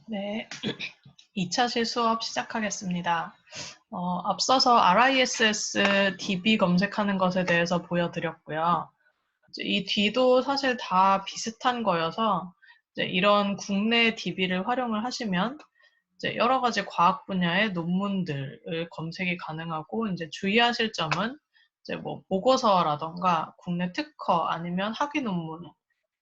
네, 2차실 수업 시작하겠습니다. 앞서서 RISS DB 검색하는 것에 대해서 보여드렸고요. 이 D도 사실 다 비슷한 거여서 이런 국내 DB를 활용을 하시면 여러 가지 과학 분야의 논문들을 검색이 가능하고 주의하실 점은 뭐 보고서라던가 국내 특허 아니면 학위 논문,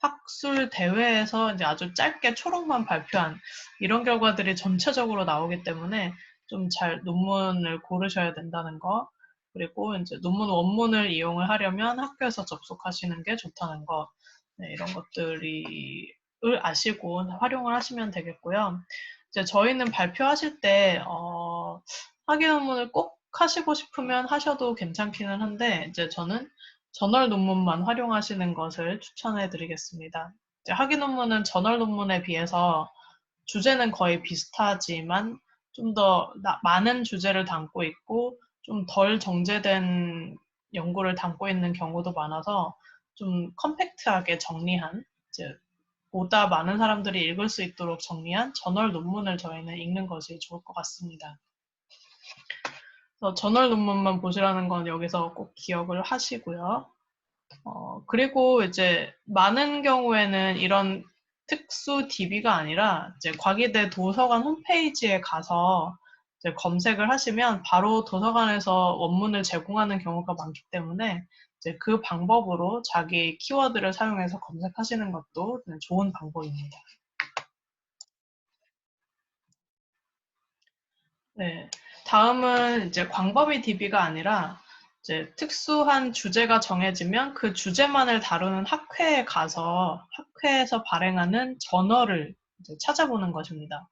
학술 대회에서 아주 짧게 초록만 발표한 이런 결과들이 전체적으로 나오기 때문에 좀 잘 논문을 고르셔야 된다는 거, 그리고 논문 원문을 이용을 하려면 학교에서 접속하시는 게 좋다는 거, 네, 이런 것들을 아시고 활용을 하시면 되겠고요. 저희는 발표하실 때 학위 논문을 꼭 하시고 싶으면 하셔도 괜찮기는 한데 저는 저널 논문만 활용하시는 것을 추천해 드리겠습니다. 학위 논문은 저널 논문에 비해서 주제는 거의 비슷하지만 좀 더 많은 주제를 담고 있고 좀 덜 정제된 연구를 담고 있는 경우도 많아서 좀 컴팩트하게 정리한, 보다 많은 사람들이 읽을 수 있도록 정리한 저널 논문을 저희는 읽는 것이 좋을 것 같습니다. 그래서 저널 논문만 보시라는 건 여기서 꼭 기억을 하시고요. 그리고 많은 경우에는 이런 특수 DB가 아니라 과기대 도서관 홈페이지에 가서 검색을 하시면 바로 도서관에서 원문을 제공하는 경우가 많기 때문에 그 방법으로 자기 키워드를 사용해서 검색하시는 것도 좋은 방법입니다. 네. 다음은 광범위 DB가 아니라 특수한 주제가 정해지면 그 주제만을 다루는 학회에 가서 학회에서 발행하는 저널을 찾아보는 것입니다.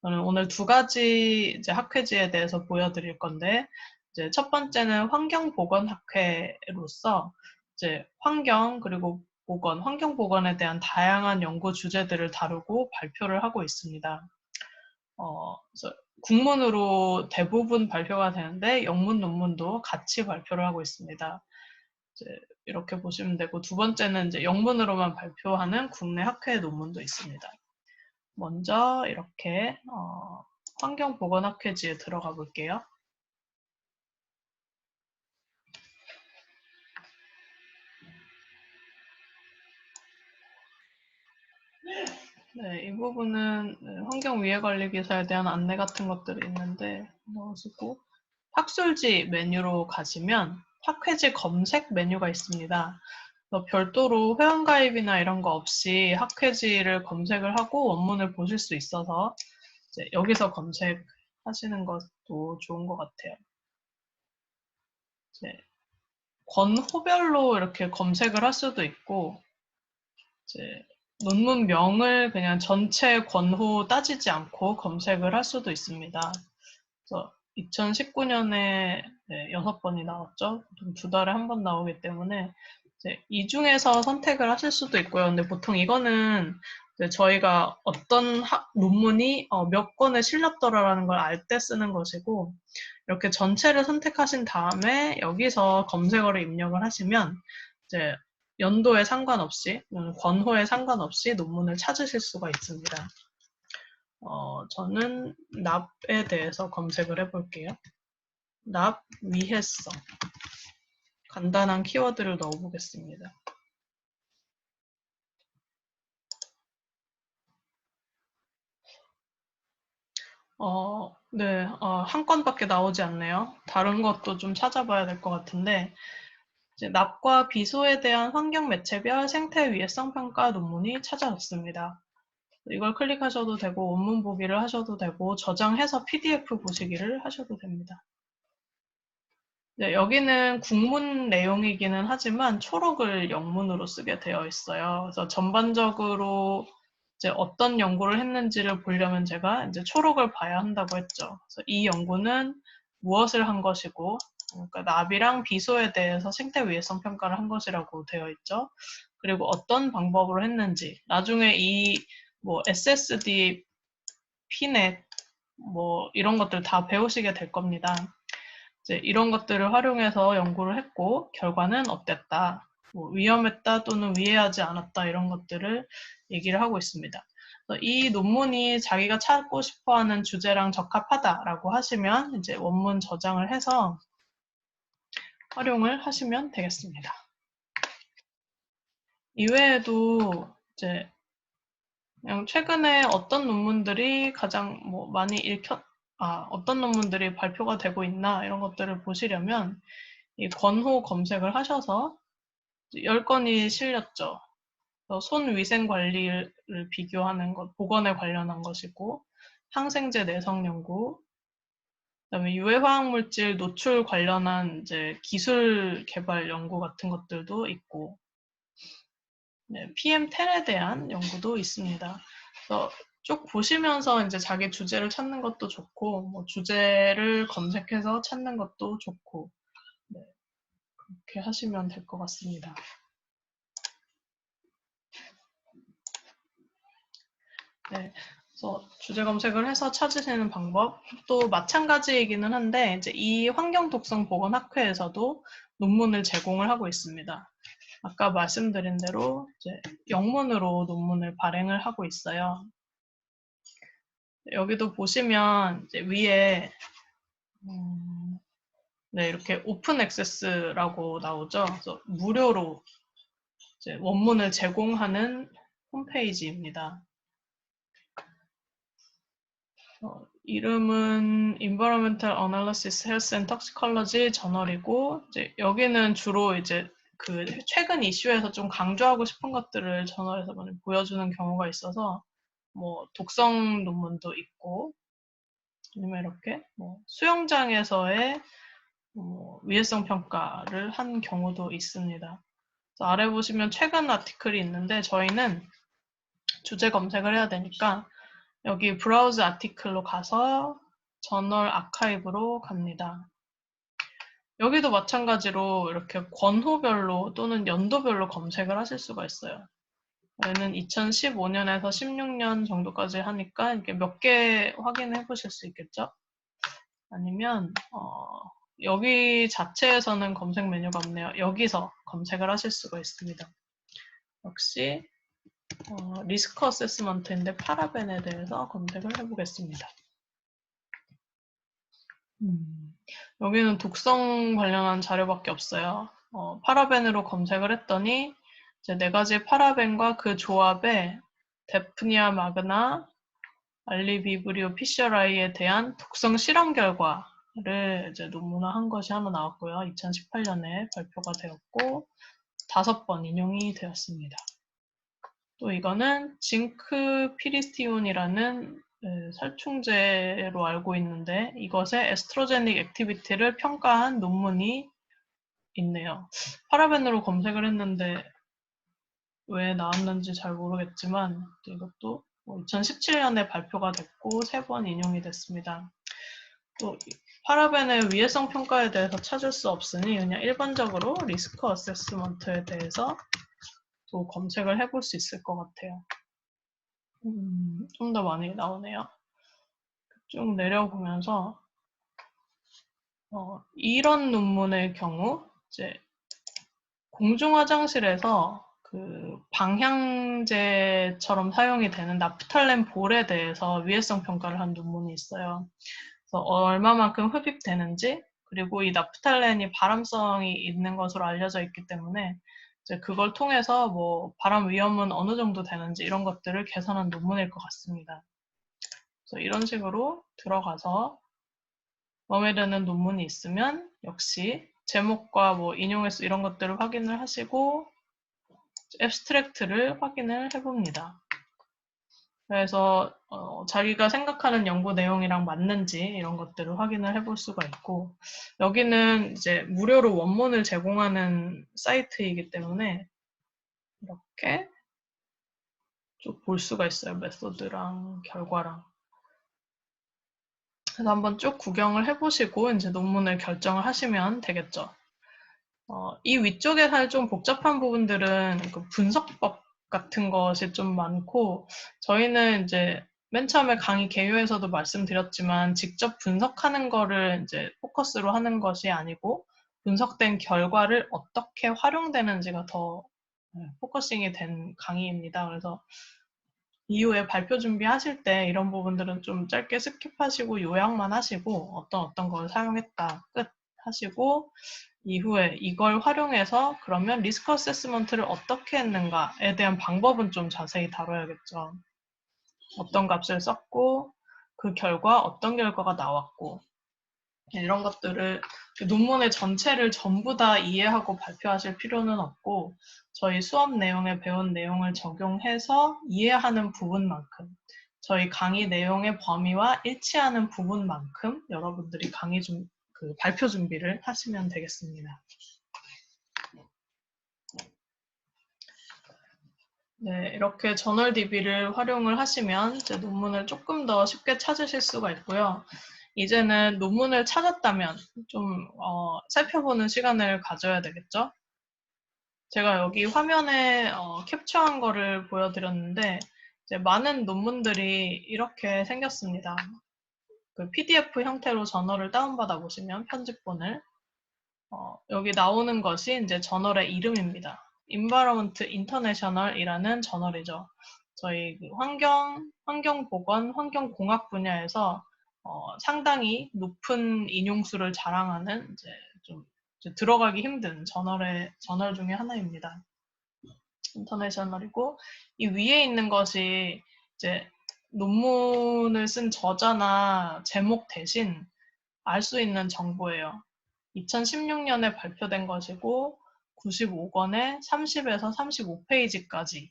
저는 오늘 두 가지 학회지에 대해서 보여드릴 건데, 첫 번째는 환경보건학회로서 환경 그리고 보건, 환경보건에 대한 다양한 연구 주제들을 다루고 발표를 하고 있습니다. 그래서 국문으로 대부분 발표가 되는데 영문 논문도 같이 발표를 하고 있습니다. 이렇게 보시면 되고, 두 번째는 영문으로만 발표하는 국내 학회 논문도 있습니다. 먼저 이렇게 환경보건학회지에 들어가 볼게요. 네, 이 부분은 환경위해관리기사에 대한 안내 같은 것들이 있는데 넣으시고, 학술지 메뉴로 가시면 학회지 검색 메뉴가 있습니다. 별도로 회원가입이나 이런 거 없이 학회지를 검색을 하고 원문을 보실 수 있어서 여기서 검색하시는 것도 좋은 것 같아요. 권호별로 이렇게 검색을 할 수도 있고, 논문명을 그냥 전체 권호 따지지 않고 검색을 할 수도 있습니다. 그래서 2019년에 6번이 나왔죠. 두 달에 한 번 나오기 때문에 이 중에서 선택을 하실 수도 있고요. 근데 보통 이거는 저희가 어떤 논문이 몇 권에 실렸더라라는 걸 알 때 쓰는 것이고, 이렇게 전체를 선택하신 다음에 여기서 검색어를 입력을 하시면 연도에 상관없이, 권호에 상관없이 논문을 찾으실 수가 있습니다. 저는 납에 대해서 검색을 해볼게요. 납 위해성. 간단한 키워드를 넣어보겠습니다. 네, 한 건밖에 나오지 않네요. 다른 것도 좀 찾아봐야 될 것 같은데, 납과 비소에 대한 환경 매체별 생태 위해성 평가 논문이 찾아졌습니다. 이걸 클릭하셔도 되고, 원문 보기를 하셔도 되고, 저장해서 PDF 보시기를 하셔도 됩니다. 여기는 국문 내용이기는 하지만 초록을 영문으로 쓰게 되어 있어요. 그래서 전반적으로 어떤 연구를 했는지를 보려면 제가 초록을 봐야 한다고 했죠. 그래서 이 연구는 무엇을 한 것이고, 그러니까 납이랑 비소에 대해서 생태 위해성 평가를 한 것이라고 되어 있죠. 그리고 어떤 방법으로 했는지, 나중에 이 SSD, 피넷, 이런 것들 다 배우시게 될 겁니다. 이런 것들을 활용해서 연구를 했고 결과는 어땠다, 위험했다 또는 위해하지 않았다, 이런 것들을 얘기를 하고 있습니다. 그래서 이 논문이 자기가 찾고 싶어하는 주제랑 적합하다라고 하시면 이제 원문 저장을 해서 활용을 하시면 되겠습니다. 이외에도 이제 그냥 최근에 어떤 논문들이 가장 많이 어떤 논문들이 발표가 되고 있나 이런 것들을 보시려면 이 권호 검색을 하셔서 10건이 실렸죠. 손 위생 관리를 비교하는 것, 보건에 관련한 것이고, 항생제 내성 연구, 그다음에 유해 화학 물질 노출 관련한 이제 기술 개발 연구 같은 것들도 있고, 네, PM10에 대한 연구도 있습니다. 그래서 쭉 보시면서 이제 자기 주제를 찾는 것도 좋고, 주제를 검색해서 찾는 것도 좋고, 네, 그렇게 하시면 될 것 같습니다. 네, 그래서 주제 검색을 해서 찾으시는 방법도 마찬가지이기는 한데, 이제 이 환경 독성 보건 학회에서도 논문을 제공을 하고 있습니다. 아까 말씀드린 대로 이제 영문으로 논문을 발행을 하고 있어요. 여기도 보시면 이제 위에 네, 이렇게 오픈 액세스라고 나오죠. 그래서 무료로 이제 원문을 제공하는 홈페이지입니다. 이름은 Environmental Analysis Health and Toxicology 저널이고, 이제 여기는 주로 이제 그 최근 이슈에서 좀 강조하고 싶은 것들을 저널에서 많이 보여주는 경우가 있어서, 독성 논문도 있고, 아니면 이렇게 수영장에서의 위해성 평가를 한 경우도 있습니다. 그래서 아래 보시면 최근 아티클이 있는데 저희는 주제 검색을 해야 되니까 여기 브라우즈 아티클로 가서 저널 아카이브로 갑니다. 여기도 마찬가지로 이렇게 권호별로 또는 연도별로 검색을 하실 수가 있어요. 얘는 2015년에서 16년 정도까지 하니까 이렇게 몇 개 확인해 보실 수 있겠죠? 아니면 여기 자체에서는 검색 메뉴가 없네요. 여기서 검색을 하실 수가 있습니다. 역시 리스크 어세스먼트인데 파라벤에 대해서 검색을 해보겠습니다. 여기는 독성 관련한 자료밖에 없어요. 파라벤으로 검색을 했더니 이제 4가지 파라벤과 그 조합에 데프니아 마그나, 알리비브리오 피셔라이에 대한 독성 실험 결과를 이제 논문화한 것이 하나 나왔고요. 2018년에 발표가 되었고 5번 인용이 되었습니다. 또 이거는 징크 피리스티온이라는 살충제로 알고 있는데 이것의 에스트로제닉 액티비티를 평가한 논문이 있네요. 파라벤으로 검색을 했는데 왜 나왔는지 잘 모르겠지만 이것도 2017년에 발표가 됐고 3번 인용이 됐습니다. 또 파라벤의 위해성 평가에 대해서 찾을 수 없으니 그냥 일반적으로 리스크 어세스먼트에 대해서 또 검색을 해볼 수 있을 것 같아요. 좀 더 많이 나오네요. 쭉 내려보면서 이런 논문의 경우 이제 공중화장실에서 그 방향제처럼 사용이 되는 나프탈렌 볼에 대해서 위해성 평가를 한 논문이 있어요. 그래서 얼마만큼 흡입되는지 그리고 이 나프탈렌이 발암성이 있는 것으로 알려져 있기 때문에 이제 그걸 통해서 발암 위험은 어느 정도 되는지 이런 것들을 계산한 논문일 것 같습니다. 그래서 이런 식으로 들어가서 마음에 드는 논문이 있으면 역시 제목과 인용 횟수 이런 것들을 확인을 하시고 앱스트랙트를 확인을 해봅니다. 그래서 자기가 생각하는 연구 내용이랑 맞는지 이런 것들을 확인을 해볼 수가 있고 여기는 이제 무료로 원문을 제공하는 사이트이기 때문에 이렇게 쭉 볼 수가 있어요. 메소드랑 결과랑. 그래서 한번 쭉 구경을 해보시고 이제 논문을 결정을 하시면 되겠죠. 이 위쪽에 좀 복잡한 부분들은 그 분석법 같은 것이 좀 많고 저희는 이제 맨 처음에 강의 개요에서도 말씀드렸지만 직접 분석하는 거를 이제 포커스로 하는 것이 아니고 분석된 결과를 어떻게 활용되는지가 더 포커싱이 된 강의입니다. 그래서 이후에 발표 준비하실 때 이런 부분들은 좀 짧게 스킵하시고 요약만 하시고 어떤 걸 사용했다 끝 하시고 이후에 이걸 활용해서 그러면 리스크 어세스먼트를 어떻게 했는가에 대한 방법은 좀 자세히 다뤄야겠죠. 어떤 값을 썼고 그 결과 어떤 결과가 나왔고 이런 것들을 논문의 전체를 전부 다 이해하고 발표하실 필요는 없고 저희 수업 내용에 배운 내용을 적용해서 이해하는 부분만큼 저희 강의 내용의 범위와 일치하는 부분만큼 여러분들이 발표 준비를 하시면 되겠습니다. 네, 이렇게 저널DB를 활용을 하시면 이제 논문을 조금 더 쉽게 찾으실 수가 있고요. 이제는 논문을 찾았다면 좀 살펴보는 시간을 가져야 되겠죠? 제가 여기 화면에 캡처한 거를 보여드렸는데 이제 많은 논문들이 이렇게 생겼습니다. 그 PDF 형태로 저널을 다운받아 보시면 편집본을 여기 나오는 것이 이제 저널의 이름입니다. Environment International이라는 저널이죠. 저희 그 환경보건, 환경공학 분야에서 상당히 높은 인용수를 자랑하는 좀 들어가기 힘든 저널 중에 하나입니다. 인터내셔널이고 이 위에 있는 것이 이제 논문을 쓴 저자나 제목 대신 알 수 있는 정보예요. 2016년에 발표된 것이고 95권에 30에서 35페이지까지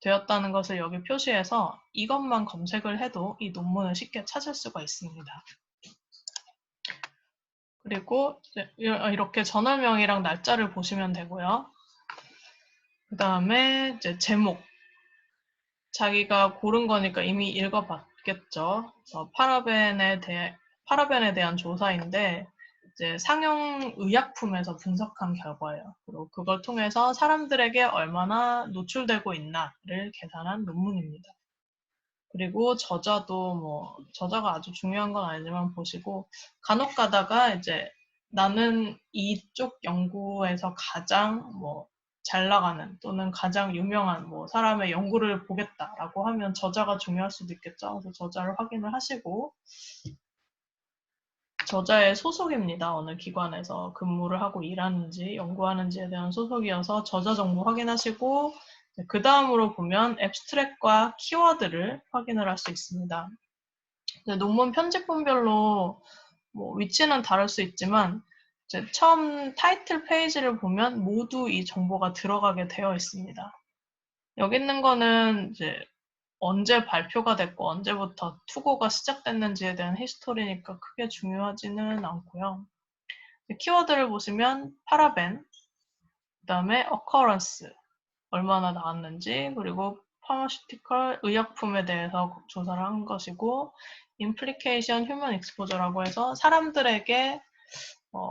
되었다는 것을 여기 표시해서 이것만 검색을 해도 이 논문을 쉽게 찾을 수가 있습니다. 그리고 이렇게 저널명이랑 날짜를 보시면 되고요. 그 다음에 이제 제목. 자기가 고른 거니까 이미 읽어봤겠죠. 파라벤에 대한 조사인데 이제 상용 의약품에서 분석한 결과예요. 그리고 그걸 통해서 사람들에게 얼마나 노출되고 있나를 계산한 논문입니다. 그리고 저자가 아주 중요한 건 아니지만 보시고 간혹 가다가 이제 나는 이쪽 연구에서 가장 잘 나가는 또는 가장 유명한 사람의 연구를 보겠다라고 하면 저자가 중요할 수도 있겠죠. 그래서 저자를 확인을 하시고 저자의 소속입니다. 어느 기관에서 근무를 하고 일하는지 연구하는지에 대한 소속이어서 저자 정보 확인하시고 그 다음으로 보면 앱스트랙과 키워드를 확인을 할 수 있습니다. 논문 편집본별로 위치는 다를 수 있지만 이제 처음 타이틀 페이지를 보면 모두 이 정보가 들어가게 되어 있습니다. 여기 있는 거는 이제 언제 발표가 됐고 언제부터 투고가 시작됐는지에 대한 히스토리니까 크게 중요하지는 않고요. 키워드를 보시면 파라벤, 그 다음에 occurrence, 얼마나 나왔는지, 그리고 pharmaceutical, 의약품에 대해서 조사를 한 것이고 implication, human exposure라고 해서 사람들에게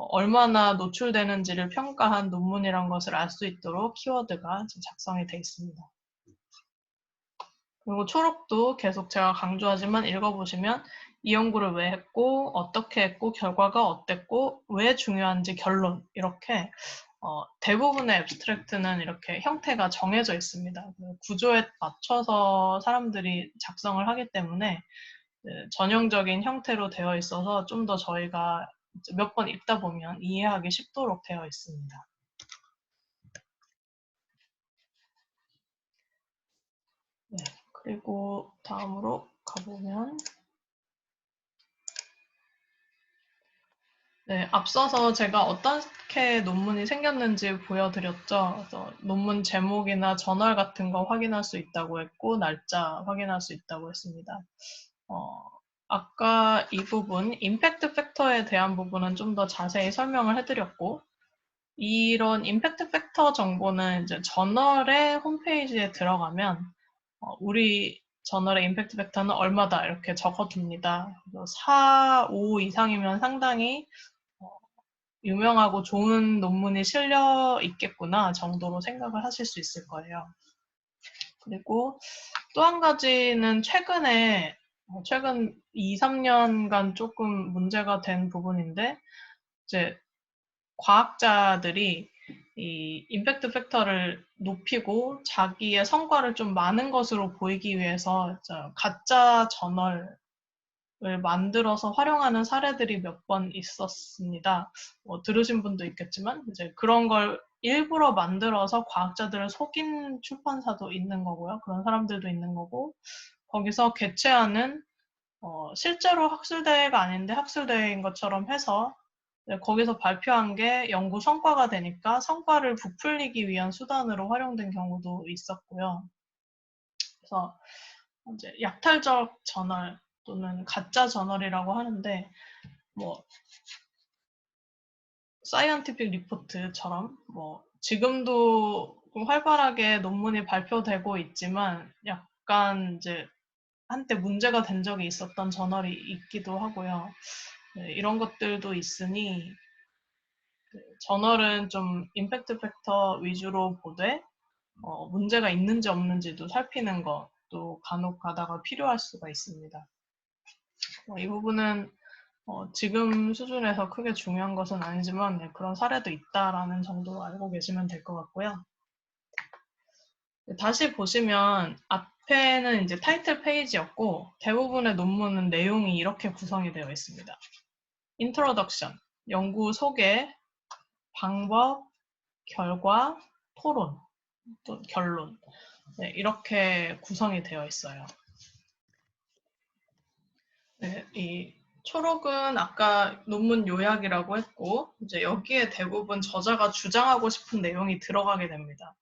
얼마나 노출되는지를 평가한 논문이란 것을 알 수 있도록 키워드가 작성이 되어 있습니다. 그리고 초록도 계속 제가 강조하지만 읽어보시면 이 연구를 왜 했고 어떻게 했고 결과가 어땠고 왜 중요한지 결론 이렇게 대부분의 앱스트랙트는 이렇게 형태가 정해져 있습니다. 구조에 맞춰서 사람들이 작성을 하기 때문에 전형적인 형태로 되어 있어서 좀 더 저희가 몇 번 읽다 보면 이해하기 쉽도록 되어 있습니다. 네, 그리고 다음으로 가보면 네, 앞서서 제가 어떻게 논문이 생겼는지 보여드렸죠. 그래서 논문 제목이나 저널 같은 거 확인할 수 있다고 했고 날짜 확인할 수 있다고 했습니다. 아까 이 부분, 임팩트 팩터에 대한 부분은 좀 더 자세히 설명을 해드렸고 이런 임팩트 팩터 정보는 이제 저널의 홈페이지에 들어가면 우리 저널의 임팩트 팩터는 얼마다 이렇게 적어둡니다. 4, 5 이상이면 상당히 유명하고 좋은 논문이 실려 있겠구나 정도로 생각을 하실 수 있을 거예요. 그리고 또 한 가지는 최근 2, 3년간 조금 문제가 된 부분인데 이제 과학자들이 이 임팩트 팩터를 높이고 자기의 성과를 좀 많은 것으로 보이기 위해서 가짜 저널을 만들어서 활용하는 사례들이 몇 번 있었습니다. 들으신 분도 있겠지만 이제 그런 걸 일부러 만들어서 과학자들을 속인 출판사도 있는 거고요. 그런 사람들도 있는 거고 거기서 개최하는 실제로 학술대회가 아닌데 학술대회인 것처럼 해서 거기서 발표한 게 연구 성과가 되니까 성과를 부풀리기 위한 수단으로 활용된 경우도 있었고요. 그래서 이제 약탈적 저널 또는 가짜 저널이라고 하는데 뭐 사이언티픽 리포트처럼 뭐 지금도 활발하게 논문이 발표되고 있지만 약간 이제 한때 문제가 된 적이 있었던 저널이 있기도 하고요. 네, 이런 것들도 있으니 저널은 좀 임팩트 팩터 위주로 보되 문제가 있는지 없는지도 살피는 것도 간혹 가다가 필요할 수가 있습니다. 이 부분은 지금 수준에서 크게 중요한 것은 아니지만 네, 그런 사례도 있다라는 정도로 알고 계시면 될 것 같고요. 다시 보시면 앞에는 이제 타이틀 페이지였고 대부분의 논문은 내용이 이렇게 구성이 되어 있습니다. 인트로덕션, 연구 소개, 방법, 결과, 토론, 또 결론. 네, 이렇게 구성이 되어 있어요. 네, 이 초록은 아까 논문 요약이라고 했고, 이제 여기에 대부분 저자가 주장하고 싶은 내용이 들어가게 됩니다.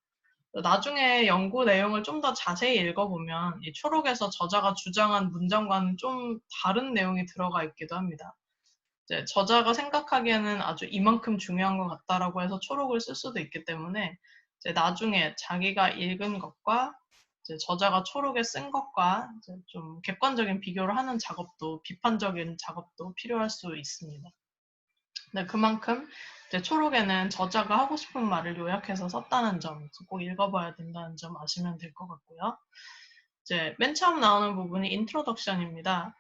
나중에 연구 내용을 좀 더 자세히 읽어보면 이 초록에서 저자가 주장한 문장과는 좀 다른 내용이 들어가 있기도 합니다. 이제 저자가 생각하기에는 아주 이만큼 중요한 것 같다라고 해서 초록을 쓸 수도 있기 때문에 이제 나중에 자기가 읽은 것과 이제 저자가 초록에 쓴 것과 이제 좀 객관적인 비교를 하는 작업도 비판적인 작업도 필요할 수 있습니다. 네, 그만큼 이제 초록에는 저자가 하고 싶은 말을 요약해서 썼다는 점, 꼭 읽어봐야 된다는 점 아시면 될 것 같고요. 이제 맨 처음 나오는 부분이 인트로덕션입니다.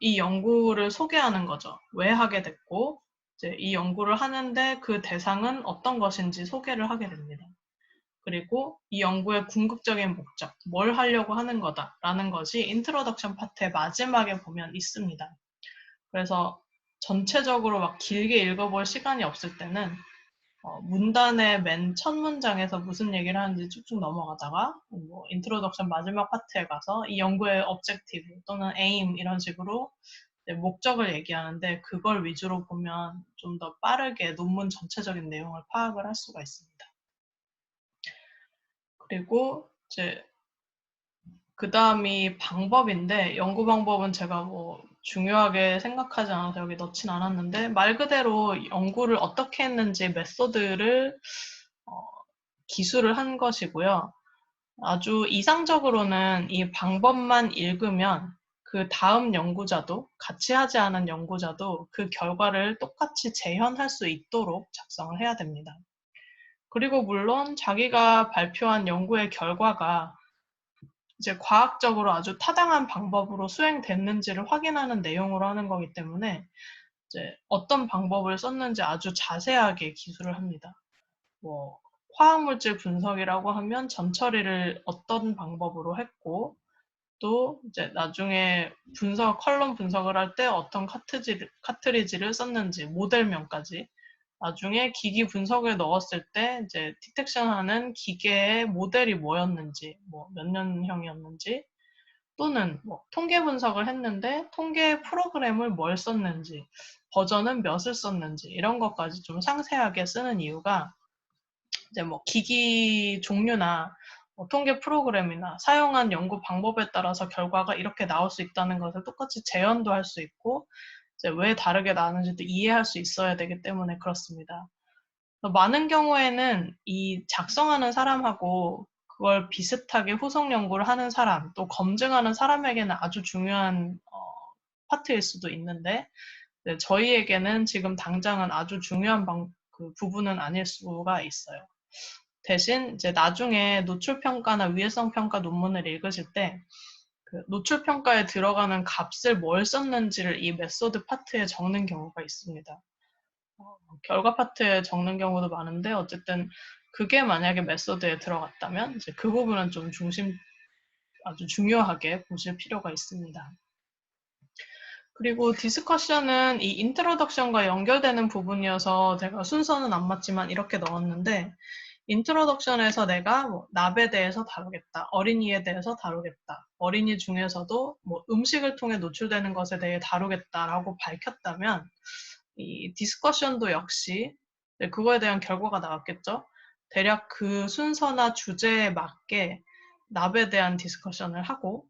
이 연구를 소개하는 거죠. 왜 하게 됐고, 이제 이 연구를 하는데 그 대상은 어떤 것인지 소개를 하게 됩니다. 그리고 이 연구의 궁극적인 목적, 뭘 하려고 하는 거다라는 것이 인트로덕션 파트의 마지막에 보면 있습니다. 그래서 전체적으로 막 길게 읽어볼 시간이 없을 때는 문단의 맨 첫 문장에서 무슨 얘기를 하는지 쭉쭉 넘어가다가 뭐 인트로덕션 마지막 파트에 가서 이 연구의 objective 또는 aim 이런 식으로 목적을 얘기하는데 그걸 위주로 보면 좀 더 빠르게 논문 전체적인 내용을 파악을 할 수가 있습니다. 그리고 이제 그 다음이 방법인데 연구 방법은 제가 뭐 중요하게 생각하지 않아서 여기 넣진 않았는데 말 그대로 연구를 어떻게 했는지 메소드를 기술을 한 것이고요. 아주 이상적으로는 이 방법만 읽으면 그 다음 연구자도 같이 하지 않은 연구자도 그 결과를 똑같이 재현할 수 있도록 작성을 해야 됩니다. 그리고 물론 자기가 발표한 연구의 결과가 이제 과학적으로 아주 타당한 방법으로 수행됐는지를 확인하는 내용으로 하는 거기 때문에 이제 어떤 방법을 썼는지 아주 자세하게 기술을 합니다. 뭐 화학물질 분석이라고 하면 전처리를 어떤 방법으로 했고 또 이제 나중에 컬럼 분석을 할 때 어떤 카트리지를 썼는지 모델명까지 나중에 기기 분석에 넣었을 때 이제 디텍션하는 기계의 모델이 뭐였는지 뭐 몇 년형이었는지 또는 뭐 통계 분석을 했는데 통계 프로그램을 뭘 썼는지 버전은 몇을 썼는지 이런 것까지 좀 상세하게 쓰는 이유가 이제 뭐 기기 종류나 뭐 통계 프로그램이나 사용한 연구 방법에 따라서 결과가 이렇게 나올 수 있다는 것을 똑같이 재현도 할 수 있고 이제 왜 다르게 나오는지도 이해할 수 있어야 되기 때문에 그렇습니다. 많은 경우에는 이 작성하는 사람하고 그걸 비슷하게 후속 연구를 하는 사람, 또 검증하는 사람에게는 아주 중요한 파트일 수도 있는데 네, 저희에게는 지금 당장은 아주 중요한 그 부분은 아닐 수가 있어요. 대신 이제 나중에 노출평가나 위해성평가 논문을 읽으실 때 그 노출평가에 들어가는 값을 뭘 썼는지를 이 메소드 파트에 적는 경우가 있습니다. 결과 파트에 적는 경우도 많은데 어쨌든 그게 만약에 메소드에 들어갔다면 이제 그 부분은 좀 아주 중요하게 보실 필요가 있습니다. 그리고 디스커션은 이 인트로덕션과 연결되는 부분이어서 제가 순서는 안 맞지만 이렇게 넣었는데, 인트로덕션에서 내가 뭐 납에 대해서 다루겠다, 어린이에 대해서 다루겠다, 어린이 중에서도 뭐 음식을 통해 노출되는 것에 대해 다루겠다라고 밝혔다면, 이 디스커션도 역시 그거에 대한 결과가 나왔겠죠. 대략 그 순서나 주제에 맞게 납에 대한 디스커션을 하고,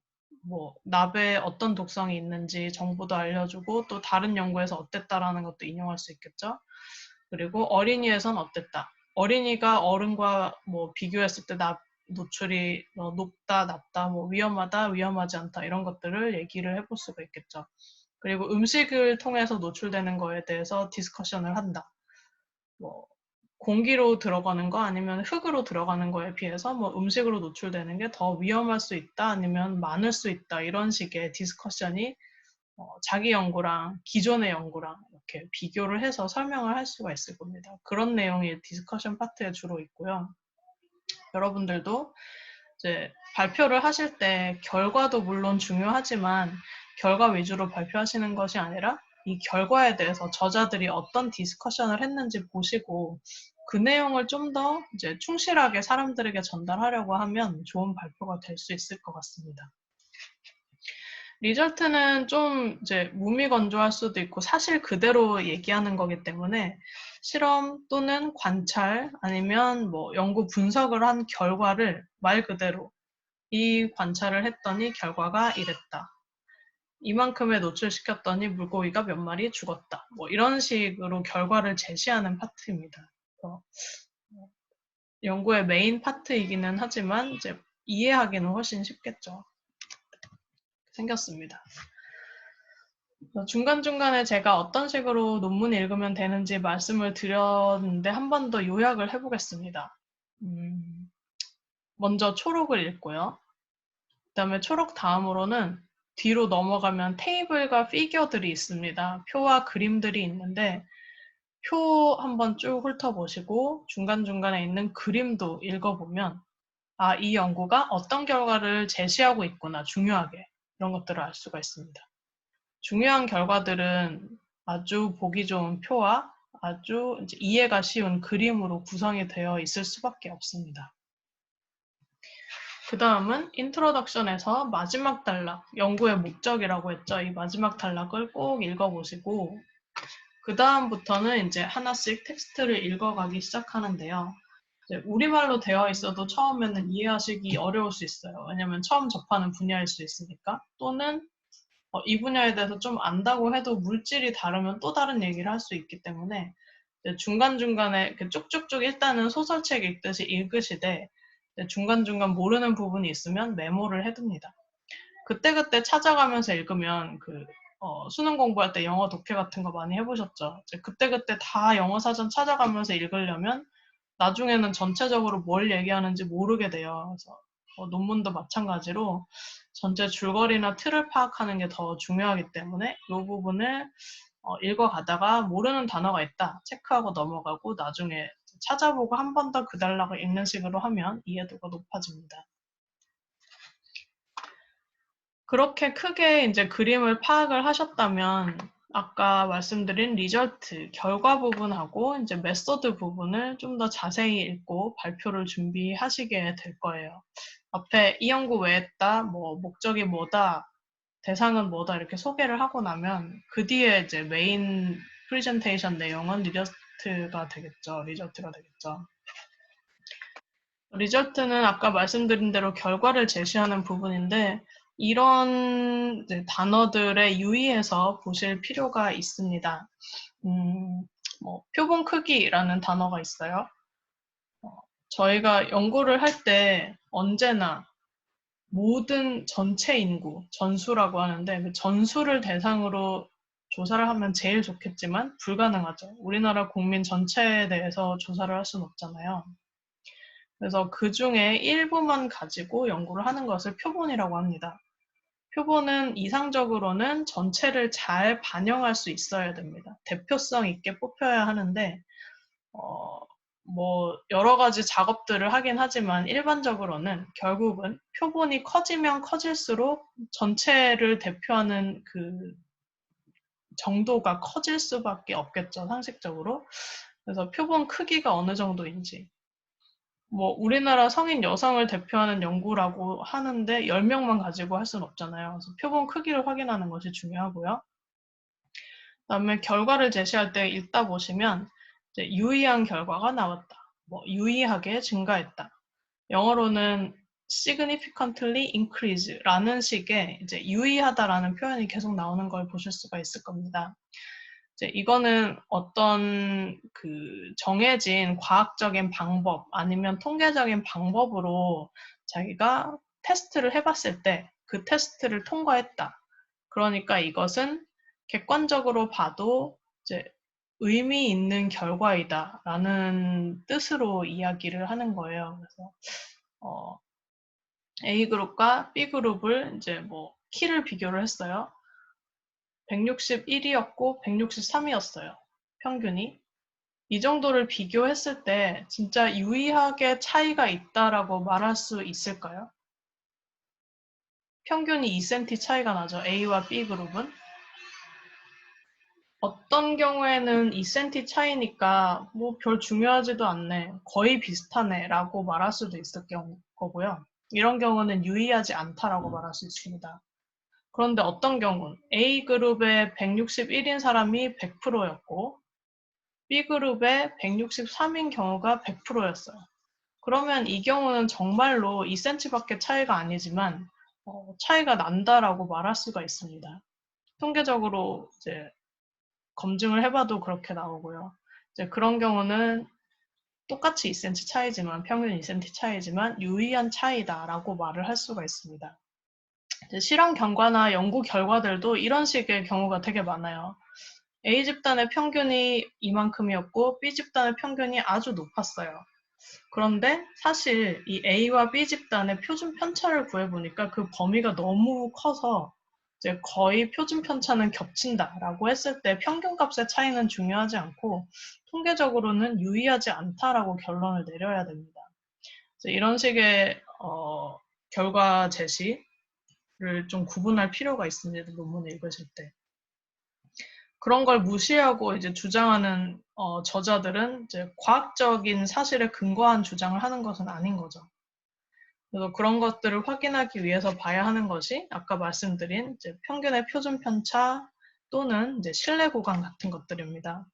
뭐 납에 어떤 독성이 있는지 정보도 알려주고 또 다른 연구에서 어땠다라는 것도 인용할 수 있겠죠. 그리고 어린이에선 어땠다. 어린이가 어른과 뭐 비교했을 때 납 노출이 높다, 낮다, 뭐 위험하다, 위험하지 않다 이런 것들을 얘기를 해볼 수가 있겠죠. 그리고 음식을 통해서 노출되는 거에 대해서 디스커션을 한다. 뭐 공기로 들어가는 거 아니면 흙으로 들어가는 거에 비해서 뭐 음식으로 노출되는 게 더 위험할 수 있다 아니면 많을 수 있다 이런 식의 디스커션이 자기 연구랑 기존의 연구랑 이렇게 비교를 해서 설명을 할 수가 있을 겁니다. 그런 내용이 디스커션 파트에 주로 있고요. 여러분들도 이제 발표를 하실 때 결과도 물론 중요하지만 결과 위주로 발표하시는 것이 아니라 이 결과에 대해서 저자들이 어떤 디스커션을 했는지 보시고 그 내용을 좀 더 이제 충실하게 사람들에게 전달하려고 하면 좋은 발표가 될 수 있을 것 같습니다. 리절트는 좀 이제 무미건조할 수도 있고 사실 그대로 얘기하는 거기 때문에 실험 또는 관찰 아니면 뭐 연구 분석을 한 결과를 말 그대로 이 관찰을 했더니 결과가 이랬다. 이만큼에 노출시켰더니 물고기가 몇 마리 죽었다. 뭐 이런 식으로 결과를 제시하는 파트입니다. 연구의 메인 파트이기는 하지만 이제 이해하기는 훨씬 쉽겠죠. 생겼습니다. 중간중간에 제가 어떤 식으로 논문을 읽으면 되는지 말씀을 드렸는데 한 번 더 요약을 해보겠습니다. 먼저 초록을 읽고요. 그 다음에 초록 다음으로는 뒤로 넘어가면 테이블과 피겨들이 있습니다. 표와 그림들이 있는데 표 한번 쭉 훑어보시고 중간중간에 있는 그림도 읽어보면 아, 이 연구가 어떤 결과를 제시하고 있구나, 중요하게. 이런 것들을 알 수가 있습니다. 중요한 결과들은 아주 보기 좋은 표와 아주 이제 이해가 쉬운 그림으로 구성이 되어 있을 수밖에 없습니다. 그 다음은 인트로덕션에서 마지막 단락, 연구의 목적이라고 했죠. 이 마지막 단락을 꼭 읽어보시고 그 다음부터는 이제 하나씩 텍스트를 읽어가기 시작하는데요. 이제 우리말로 되어 있어도 처음에는 이해하시기 어려울 수 있어요. 왜냐면 처음 접하는 분야일 수 있으니까. 또는 이 분야에 대해서 좀 안다고 해도 물질이 다르면 또 다른 얘기를 할 수 있기 때문에 중간중간에 이렇게 쭉쭉쭉 일단은 소설책 읽듯이 읽으시되 중간중간 모르는 부분이 있으면 메모를 해둡니다. 그때그때 찾아가면서 읽으면 수능 공부할 때 영어 독해 같은 거 많이 해보셨죠? 그때그때 다 영어 사전 찾아가면서 읽으려면 나중에는 전체적으로 뭘 얘기하는지 모르게 돼요. 그래서 논문도 마찬가지로 전체 줄거리나 틀을 파악하는 게 더 중요하기 때문에 이 부분을 읽어가다가 모르는 단어가 있다 체크하고 넘어가고 나중에 찾아보고 한 번 더 그 단락을 읽는 식으로 하면 이해도가 높아집니다. 그렇게 크게 이제 그림을 파악을 하셨다면 아까 말씀드린 리절트, 결과 부분하고 이제 메소드 부분을 좀 더 자세히 읽고 발표를 준비하시게 될 거예요. 앞에 이 연구 왜 했다, 뭐 목적이 뭐다, 대상은 뭐다 이렇게 소개를 하고 나면 그 뒤에 이제 메인 프레젠테이션 내용은 리절트가 되겠죠. 리절트는 아까 말씀드린 대로 결과를 제시하는 부분인데 이런 단어들에 유의해서 보실 필요가 있습니다. 표본 크기라는 단어가 있어요. 저희가 연구를 할 때 언제나 모든 전체 인구, 전수라고 하는데 그 전수를 대상으로 조사를 하면 제일 좋겠지만 불가능하죠. 우리나라 국민 전체에 대해서 조사를 할 수는 없잖아요. 그래서 그 중에 일부만 가지고 연구를 하는 것을 표본이라고 합니다. 표본은 이상적으로는 전체를 잘 반영할 수 있어야 됩니다. 대표성 있게 뽑혀야 하는데 뭐 여러 가지 작업들을 하긴 하지만 일반적으로는 결국은 표본이 커지면 커질수록 전체를 대표하는 그 정도가 커질 수밖에 없겠죠, 상식적으로. 그래서 표본 크기가 어느 정도인지. 뭐 우리나라 성인 여성을 대표하는 연구라고 하는데 10명만 가지고 할 수는 없잖아요. 그래서 표본 크기를 확인하는 것이 중요하고요. 그다음에 결과를 제시할 때 읽다 보시면 이제 유의한 결과가 나왔다. 뭐 유의하게 증가했다. 영어로는 significantly increase라는 식의 이제 유의하다라는 표현이 계속 나오는 걸 보실 수가 있을 겁니다. 이제 이거는 어떤 그 정해진 과학적인 방법 아니면 통계적인 방법으로 자기가 테스트를 해봤을 때 그 테스트를 통과했다. 그러니까 이것은 객관적으로 봐도 이제 의미 있는 결과이다라는 뜻으로 이야기를 하는 거예요. 그래서 A 그룹과 B 그룹을 이제 뭐 키를 비교를 했어요. 161이었고 163이었어요. 평균이. 이 정도를 비교했을 때 진짜 유의하게 차이가 있다라고 말할 수 있을까요? 평균이 2cm 차이가 나죠. A와 B 그룹은. 어떤 경우에는 2cm 차이니까 뭐 별 중요하지도 않네. 거의 비슷하네 라고 말할 수도 있을 거고요. 이런 경우는 유의하지 않다라고 말할 수 있습니다. 그런데 어떤 경우는 A그룹에 161인 사람이 100%였고 B그룹에 163인 경우가 100%였어요. 그러면 이 경우는 정말로 2cm밖에 차이가 아니지만 차이가 난다라고 말할 수가 있습니다. 통계적으로 이제 검증을 해봐도 그렇게 나오고요. 이제 그런 경우는 똑같이 2cm 차이지만 평균 2cm 차이지만 유의한 차이다라고 말을 할 수가 있습니다. 실험 경과나 연구 결과들도 이런 식의 경우가 되게 많아요. A 집단의 평균이 이만큼이었고 B 집단의 평균이 아주 높았어요. 그런데 사실 이 A와 B 집단의 표준 편차를 구해보니까 그 범위가 너무 커서 이제 거의 표준 편차는 겹친다라고 했을 때 평균값의 차이는 중요하지 않고 통계적으로는 유의하지 않다라고 결론을 내려야 됩니다. 이런 식의 결과 제시를 좀 구분할 필요가 있습니다. 논문을 읽으실 때. 그런 걸 무시하고 이제 주장하는 저자들은 이제 과학적인 사실에 근거한 주장을 하는 것은 아닌 거죠. 그래서 그런 것들을 확인하기 위해서 봐야 하는 것이 아까 말씀드린 이제 평균의 표준 편차 또는 이제 신뢰 구간 같은 것들입니다.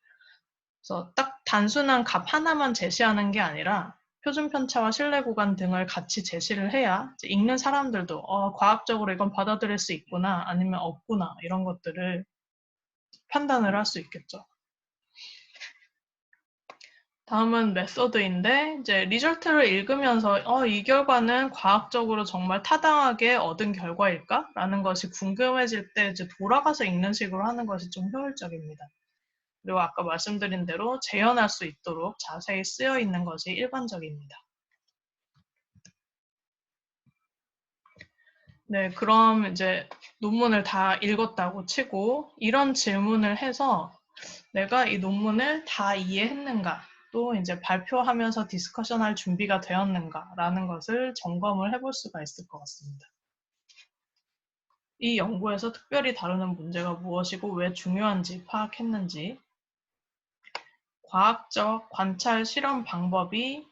그래서 딱 단순한 값 하나만 제시하는 게 아니라 표준 편차와 신뢰 구간 등을 같이 제시를 해야 읽는 사람들도 과학적으로 이건 받아들일 수 있구나 아니면 없구나 이런 것들을 판단을 할 수 있겠죠. 다음은 메소드인데 이제 리절트를 읽으면서 이 결과는 과학적으로 정말 타당하게 얻은 결과일까? 라는 것이 궁금해질 때 이제 돌아가서 읽는 식으로 하는 것이 좀 효율적입니다. 그리고 아까 말씀드린 대로 재현할 수 있도록 자세히 쓰여 있는 것이 일반적입니다. 네, 그럼 이제 논문을 다 읽었다고 치고 이런 질문을 해서 내가 이 논문을 다 이해했는가? 또 이제 발표하면서 디스커션 할 준비가 되었는가라는 것을 점검을 해볼 수가 있을 것 같습니다. 이 연구에서 특별히 다루는 문제가 무엇이고 왜 중요한지 파악했는지, 과학적 관찰 실험 방법이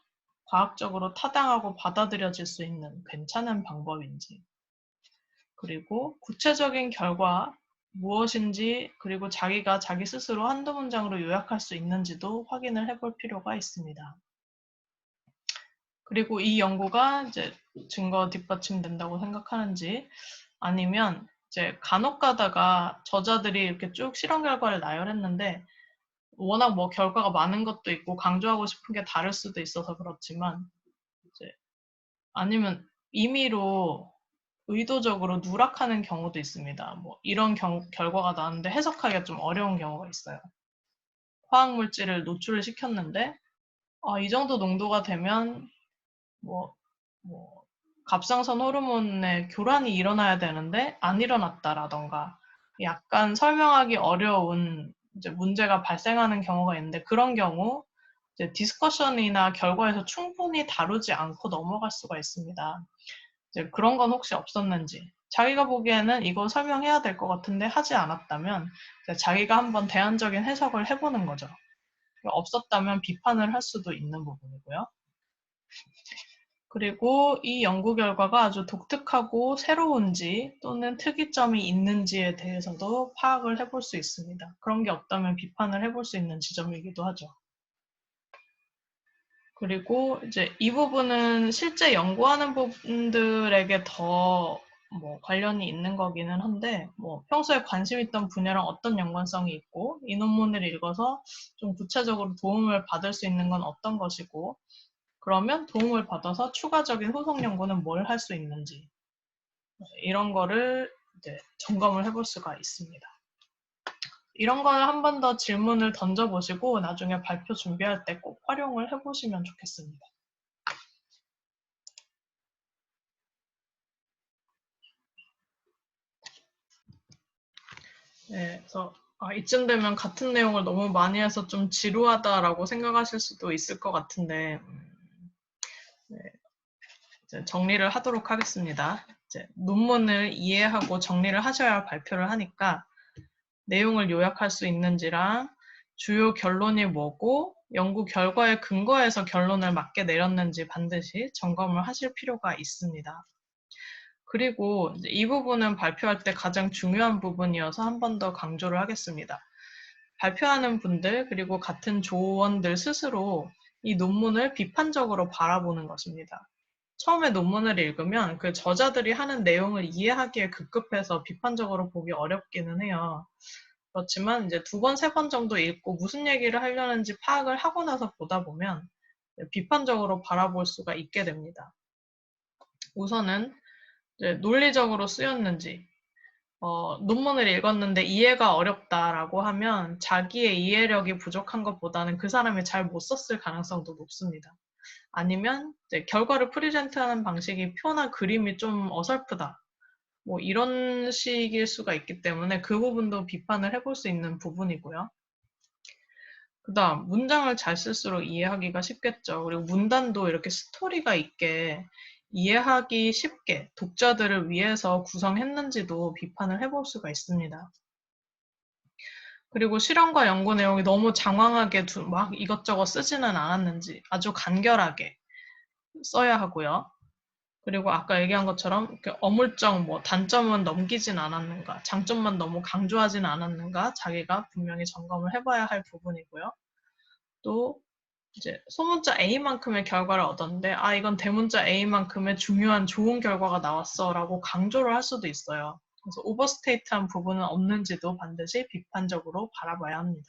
과학적으로 타당하고 받아들여질 수 있는 괜찮은 방법인지, 그리고 구체적인 결과 무엇인지 그리고 자기가 자기 스스로 한두 문장으로 요약할 수 있는지도 확인을 해볼 필요가 있습니다. 그리고 이 연구가 이제 증거 뒷받침된다고 생각하는지 아니면 이제 간혹 가다가 저자들이 이렇게 쭉 실험 결과를 나열했는데 워낙 뭐 결과가 많은 것도 있고 강조하고 싶은 게 다를 수도 있어서 그렇지만 이제 아니면 임의로 의도적으로 누락하는 경우도 있습니다. 뭐 이런 결과가 나왔는데 해석하기가 좀 어려운 경우가 있어요. 화학물질을 노출을 시켰는데 이 정도 농도가 되면 뭐 갑상선 호르몬의 교란이 일어나야 되는데 안 일어났다라던가 약간 설명하기 어려운 이제 문제가 발생하는 경우가 있는데 그런 경우 이제 디스커션이나 결과에서 충분히 다루지 않고 넘어갈 수가 있습니다. 이제 그런 건 혹시 없었는지 자기가 보기에는 이거 설명해야 될 것 같은데 하지 않았다면 자기가 한번 대안적인 해석을 해보는 거죠. 없었다면 비판을 할 수도 있는 부분이고요. 그리고 이 연구 결과가 아주 독특하고 새로운지 또는 특이점이 있는지에 대해서도 파악을 해볼 수 있습니다. 그런 게 없다면 비판을 해볼 수 있는 지점이기도 하죠. 그리고 이제 이 부분은 실제 연구하는 분들에게 더 관련이 있는 거기는 한데 평소에 관심 있던 분야랑 어떤 연관성이 있고 이 논문을 읽어서 좀 구체적으로 도움을 받을 수 있는 건 어떤 것이고 그러면 도움을 받아서 추가적인 후속 연구는 뭘 할 수 있는지 이런 거를 이제 점검을 해볼 수가 있습니다. 이런 걸 한 번 더 질문을 던져보시고 나중에 발표 준비할 때 꼭 활용을 해보시면 좋겠습니다. 네, 그래서 이쯤 되면 같은 내용을 너무 많이 해서 좀 지루하다라고 생각하실 수도 있을 것 같은데 네, 이제 정리를 하도록 하겠습니다. 이제 논문을 이해하고 정리를 하셔야 발표를 하니까 내용을 요약할 수 있는지랑 주요 결론이 뭐고 연구 결과에 근거해서 결론을 맞게 내렸는지 반드시 점검을 하실 필요가 있습니다. 그리고 이제 이 부분은 발표할 때 가장 중요한 부분이어서 한 번 더 강조를 하겠습니다. 발표하는 분들 그리고 같은 조원들 스스로 이 논문을 비판적으로 바라보는 것입니다. 처음에 논문을 읽으면 그 저자들이 하는 내용을 이해하기에 급급해서 비판적으로 보기 어렵기는 해요. 그렇지만 이제 두 번, 세 번 정도 읽고 무슨 얘기를 하려는지 파악을 하고 나서 보다 보면 비판적으로 바라볼 수가 있게 됩니다. 우선은 이제 논리적으로 쓰였는지, 논문을 읽었는데 이해가 어렵다라고 하면 자기의 이해력이 부족한 것보다는 그 사람이 잘 못 썼을 가능성도 높습니다. 아니면 이제 결과를 프리젠트하는 방식이 표나 그림이 좀 어설프다. 이런 식일 수가 있기 때문에 그 부분도 비판을 해볼 수 있는 부분이고요. 그 다음, 문장을 잘 쓸수록 이해하기가 쉽겠죠. 그리고 문단도 이렇게 스토리가 있게 이해하기 쉽게 독자들을 위해서 구성했는지도 비판을 해볼 수가 있습니다. 그리고 실험과 연구 내용이 너무 장황하게 막 이것저것 쓰지는 않았는지 아주 간결하게 써야 하고요. 그리고 아까 얘기한 것처럼 이렇게 어물쩍 단점은 넘기진 않았는가, 장점만 너무 강조하진 않았는가 자기가 분명히 점검을 해봐야 할 부분이고요. 또 이제 소문자 A만큼의 결과를 얻었는데 이건 대문자 A만큼의 중요한 좋은 결과가 나왔어 라고 강조를 할 수도 있어요. 그래서 오버스테이트한 부분은 없는지도 반드시 비판적으로 바라봐야 합니다.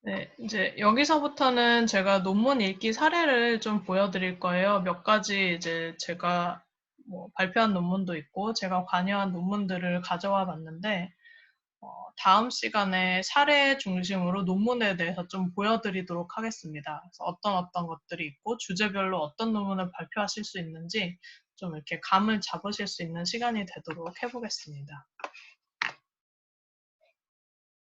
네, 이제 여기서부터는 제가 논문 읽기 사례를 좀 보여드릴 거예요. 몇 가지 이제 제가 발표한 논문도 있고 제가 관여한 논문들을 가져와 봤는데 다음 시간에 사례 중심으로 논문에 대해서 좀 보여드리도록 하겠습니다. 그래서 어떤 것들이 있고 주제별로 어떤 논문을 발표하실 수 있는지 좀 이렇게 감을 잡으실 수 있는 시간이 되도록 해보겠습니다.